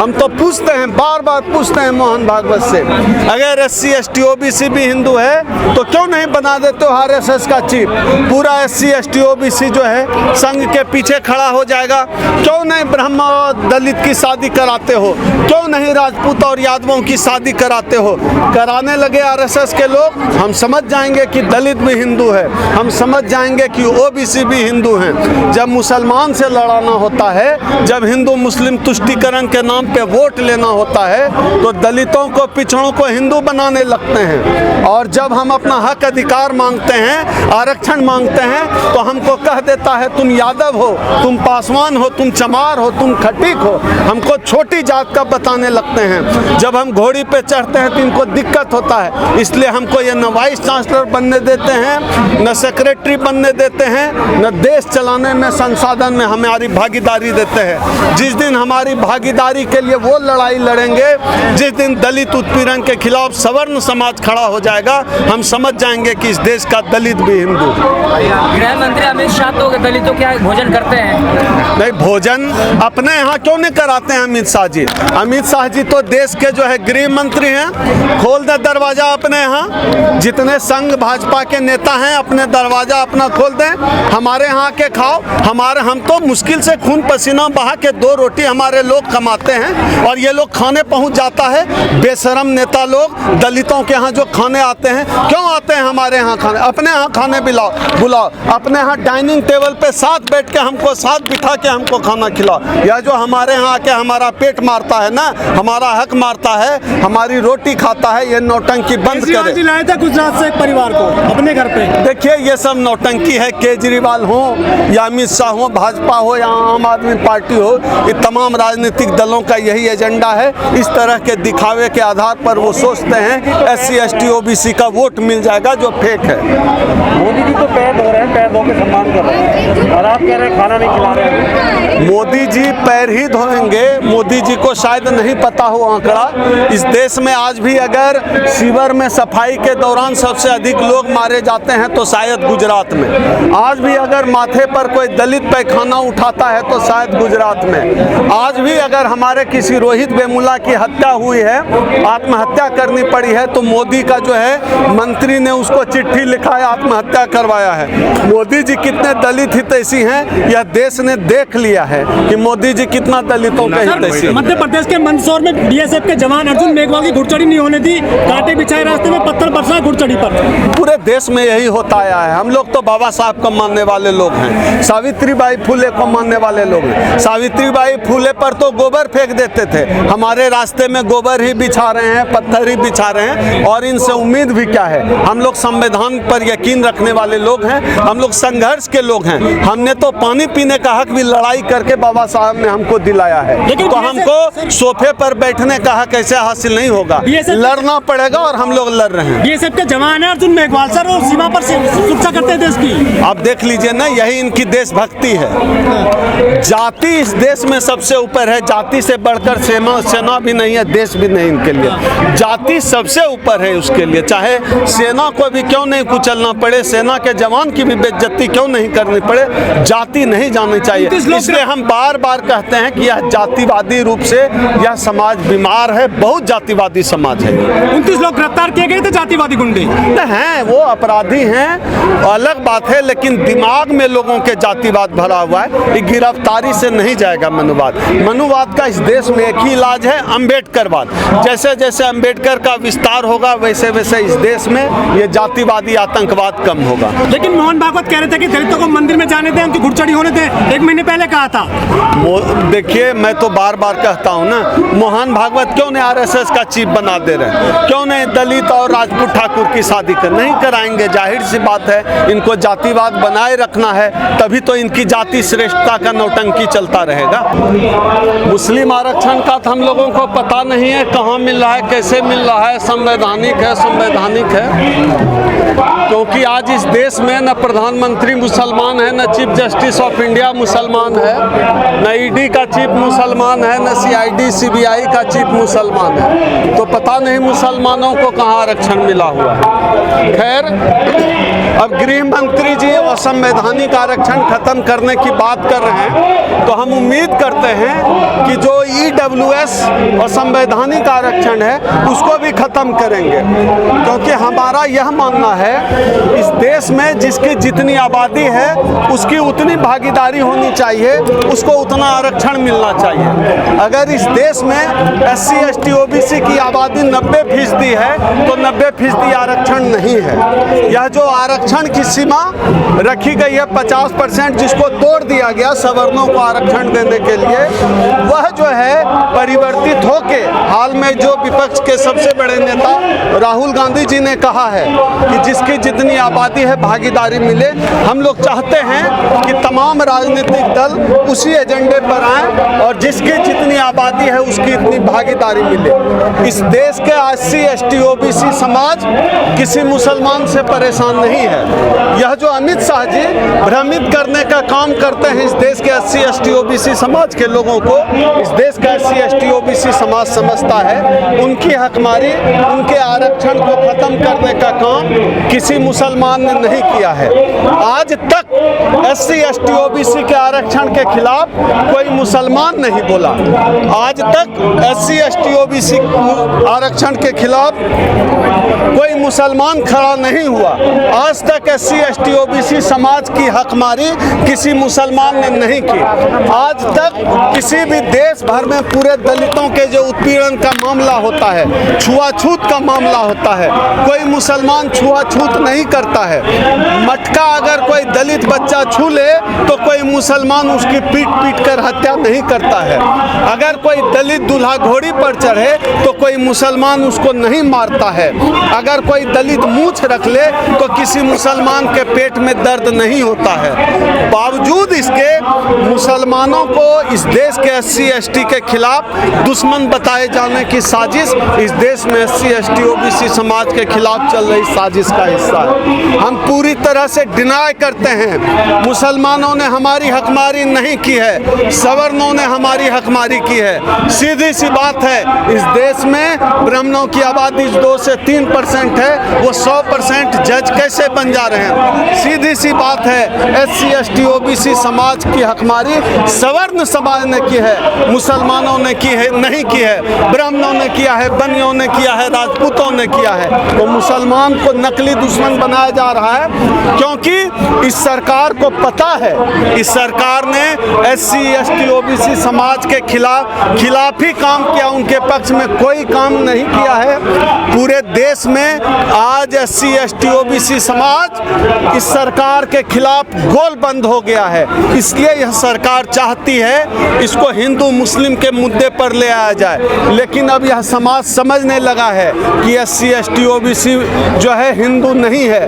हम तो पूछते हैं, बार बार पूछते हैं मोहन भागवत से, अगर SC ST OBC भी हिंदू है तो क्यों नहीं बना देते हो RSS का चीफ? पूरा SC ST OBC जो है संघ के पीछे खड़ा हो जाएगा। क्यों नहीं ब्राह्मण और दलित की शादी कराते हो? क्यों नहीं राजपूत और यादवों की शादी कराते हो? कराने लगे RSS के लोग, हम समझ जाएंगे कि दलित भी हिंदू है, हम समझ जाएंगे कि OBC भी हिंदू हैं। जब मुसलमान से लड़ाना होता है, जब हिंदू मुस्लिम तुष्टीकरण के नाम पे वोट लेना होता है, तो दलितों को पिछड़ों को हिंदू बनाने लगते हैं। और जब हम अपना हक अधिकार मांगते हैं, आरक्षण मांगते हैं, तो हमको कह देता है तुम यादव हो, तुम पासवान हो, तुम चमार हो, तुम खटीक हो, हमको छोटी जात का बताने लगते हैं। जब हम घोड़ी पे चढ़ते हैं तो इनको दिक्कत होता है, इसलिए हमको ये न वाइस चांसलर बनने देते हैं, न सेक्रेटरी बनने देते हैं, न देश चलाने में संसाधन में हमारी भागीदारी देते हैं। जिस दिन हमारी भागीदारी के लिए वो लड़ाई लड़ेंगे, जिस दिन दलित उत्पीड़न के खिलाफ सवर्ण समाज खड़ा हो जाएगा, हम समझ जाएंगे कि इस देश का दलित भी हिंदू। गृह मंत्री अमित शाह तो दलितों के यहाँ भोजन करते हैं। नहीं, भोजन अपने यहाँ क्यों नहीं कराते हैं अमित शाह जी? अमित शाह जी तो देश के जो है गृह मंत्री हैं। खोल दे दरवाजा अपने यहाँ, जितने संघ भाजपा के नेता हैं अपने दरवाजा अपना खोल दें, हमारे यहाँ के खाओ। हम तो मुश्किल से खून पसीना बहा के 2 रोटी हमारे लोग कमाते हैं और ये लोग खाने पहुँच जाता है। बेशरम नेता लोग दलितों के यहाँ जो खाने आते हैं, क्यों आते हैं हमारे यहाँ खाने? अपने यहाँ खाने बुलाओ, अपने यहाँ डाइनिंग टेबल पे साथ बैठ के हमको साथ बिठा के हमको खाना खिलाओ। या जो हमारे यहाँ आके हमारा पेट मारता है ना, हमारा हक मारता है, हमारी रोटी खाता है, ये नौटंकी बंद करे। लाया था गुजरात से एक परिवार को अपने घर पे। देखिए ये सब नौटंकी है। केजरीवाल हो या अमित शाह हो, भाजपा हो या आम आदमी पार्टी हो, ये तमाम राजनीतिक दलों का यही एजेंडा है। इस तरह के दिखावे के आधार पर वो सोचते हैं SC ST OBC का वोट मिल जाएगा, जो फेक है। मोदी जी तो पैर धो रहे हैं, पैर धो के सम्मान कर रहे हैं, और आप कह रहे हैं खाना नहीं खिला रहे हैं। मोदी जी पैर ही धोएंगे। मोदी जी को शायद नहीं पता हो आंकड़ा, इस देश में आज भी अगर शिविर में सफाई के दौरान सबसे अधिक लोग मारे जाते हैं तो शायद गुजरात में। आज भी अगर माथे पर कोई दलित पैखाना उठाता है तो शायद गुजरात में। आज भी अगर हमारे किसी रोहित वेमुला की हत्या हुई है, आत्महत्या करनी पड़ी है, तो मोदी का जो है मंत्री ने उसको चिट्ठी लिखा है, आत्महत्या करवाया है। मोदी जी कितने दलित हितैषी हैं, यह देश ने देख लिया है कि मोदी जी कितना दलितों के हितैषी। मध्य प्रदेश के मंदसौर में BSF के जवान अर्जुन मेघवाल की घुड़चढ़ी नहीं होने दी, कांटे बिछाए रास्ते में, पत्थर बरसा घुड़चढ़ी पर। पूरे देश में यही होता आया है। हम लोग तो बाबा साहब को मानने वाले लोग हैं, सावित्रीबाई फुले को मानने वाले लोग हैं। सावित्रीबाई फुले पर तो गोबर फेंक देते थे, हमारे रास्ते में गोबर ही बिछा रहे हैं, पत्थर ही बिछा रहे हैं, और इनसे उम्मीद भी क्या है? हम लोग संविधान पर यकीन रखने वाले लोग हैं, हम लोग संघर्ष के लोग हैं। हमने तो पानी पीने का हक भी लड़ाई करके बाबा साहब ने हमको दिलाया है, तो हमको सोफे पर बैठने का हक ऐसे हासिल नहीं होगा, लड़ना पड़ेगा, और हम लोग लड़ रहे हैं। BSF के जवान है अर्जुन मेघवाल सर, और सीमा पर सुरक्षा करते हैं देश की। आप देख लीजिए ना, यही इनकी देशभक्ति है। जाति इस देश में सबसे ऊपर है, जाति से बढ़कर सेना भी नहीं है, देश भी नहीं इनके लिए। जाति सबसे ऊपर है उसके लिए, चाहे सेना को भी क्यों नहीं कुचलना पड़े, सेना के जवान की भी बेइज्जती क्यों नहीं करनी पड़े, जाति नहीं जाननी चाहिए। इसलिए हम बार बार कहते हैं कि यह जातिवादी रूप से यह समाज बीमार है, बहुत जातिवादी समाज है। 29 लोग गिरफ्तार किए गए थे, जातिवादी गुंडे हैं, वो अपराधी हैं, अलग बात है, लेकिन दिमाग में लोगों के जातिवाद भरा हुआ है। ये गिरफ्तारी से नहीं जाएगा मनुवाद। मनुवाद का इस देश में एक ही इलाज है, अम्बेडकरवाद। जैसे जैसे अम्बेडकर का विस्तार होगा, वैसे वैसे इस देश में ये जातिवादी आतंकवाद कम होगा। लेकिन मोहन भागवत कह रहे थे कि दलितों को मंदिर में जाने दें, उनकी घुड़चढ़ी होने दें, 1 महीने पहले कहा था। देखिए, मैं तो बार बार कहता हूँ ना, मोहन भागवत क्यों नहीं RSS का चीफ बना दे रहे हैं? क्यों नहीं दलित और राजपूत ठाकुर की शादी नहीं कराएंगे? जाहिर सी बात है, इनको जातिवाद बनाए रखना है, तभी तो इनकी जाति श्रेष्ठता का नौटंकी चलता रहेगा। मुस्लिम आरक्षण का हम लोगों को पता नहीं है कहाँ मिल रहा है, कैसे मिल रहा है। संवैधानिक है, क्योंकि आज इस देश में न प्रधानमंत्री मुसलमान है, न चीफ जस्टिस ऑफ इंडिया मुसलमान है, न ED का चीफ मुसलमान है, न CID CBI का चीफ मुसलमान है, तो पता नहीं मुसलमानों को कहाँ आरक्षण मिला हुआ है। खैर, अब गृह मंत्री जी असंवैधानिक आरक्षण खत्म करने की बात कर रहे हैं, तो हम उम्मीद करते हैं कि जो EWS और संवैधानिक आरक्षण है उसको भी ख़त्म करेंगे, क्योंकि हमारा यह मानना है इस देश में जिसकी जितनी आबादी है उसकी उतनी भागीदारी होनी चाहिए, उसको उतना आरक्षण मिलना चाहिए। अगर इस देश में SC ST OBC की आबादी 90% है तो 90% आरक्षण नहीं है। यह जो आरक्षण की सीमा रखी गई है 50%, जिसको तोड़ दिया गया सवर्णों को आरक्षण देने के लिए, वह जो है परिवर्तित होके हाल में जो विपक्ष के सबसे बड़े नेता राहुल गांधी जी ने कहा है कि जिसकी जितनी आबादी है भागीदारी मिले। हम लोग चाहते हैं कि तमाम राजनीतिक दल उसी एजेंडे पर आएं और जिसकी जितनी आबादी है उसकी इतनी भागीदारी मिले। इस देश के SC ST OBC समाज किसी मुसलमान से परेशान नहीं है। यह जो अमित शाह जी भ्रमित करने का काम करते हैं इस देश के SC ST OBC समाज के लोगों को, इस देश का SC ST OBC समाज समझता है उनकी हकमारी, उनके आरक्षण को खत्म करने का काम किसी मुसलमान ने नहीं किया है। आज तक SC ST OBC के आरक्षण के खिलाफ कोई मुसलमान नहीं बोला। आज तक SC ST OBC आरक्षण के खिलाफ कोई मुसलमान खड़ा नहीं हुआ। आज तक SC ST OBC समाज की हकमारी किसी मुसलमान ने नहीं की। आज तक किसी भी देश भर में पूरे दलितों के जो उत्पीड़न का मामला होता है, छुआछूत का मामला होता है, कोई मुसलमान छुआछूत नहीं करता है। मटका अगर कोई दलित बच्चा छू ले तो कोई मुसलमान उसकी पीट पीट कर हत्या नहीं करता है। अगर कोई दलित दूल्हा घोड़ी पर चढ़े तो कोई मुसलमान उसको नहीं मारता है। अगर कोई दलित मूंछ रख ले तो किसी मुसलमान के पेट में दर्द नहीं होता है। बावजूद इसके मुसलमानों को इस देश के SC ST के खिलाफ दुश्मन बताए जाने की साजिश इस देश में SC ST OBC समाज के खिलाफ चल रही साजिश का हिस्सा है। हम पूरी तरह से डिनाय करते हैं, मुसलमानों ने हमारी हकमारी नहीं की है, सवर्णों ने हमारी हकमारी की है। सीधी सी बात है, इस देश में ब्राह्मणों की आबादी 2 से 3% है, वो 100% जज कैसे बन जा रहे हैं? सीधी सी बात है, SC ST OBC समाज की हकमारी सवर्ण समाज ने की है, मुसलमानों ने की है नहीं की है। ब्राह्मणों ने किया है, बनियों ने किया है, राजपूतों ने किया है। तो मुसलमान को नकली दुश्मन बनाया जा रहा है, क्योंकि इस सरकार को पता है, इस सरकार ने SC ST OBC समाज के खिलाफ ही काम किया, उनके पक्ष में कोई काम नहीं किया है। पूरे देश में आज SC ST OBC समाज इस सरकार के खिलाफ गोल बंद हो गया है। इसलिए यह सरकार चाहती है इसको हिंदू मुस्लिम के मुद्दे पर ले आया जाए, लेकिन अब यह समाज समझने लगा है कि SC ST OBC जो है हिंदू नहीं है।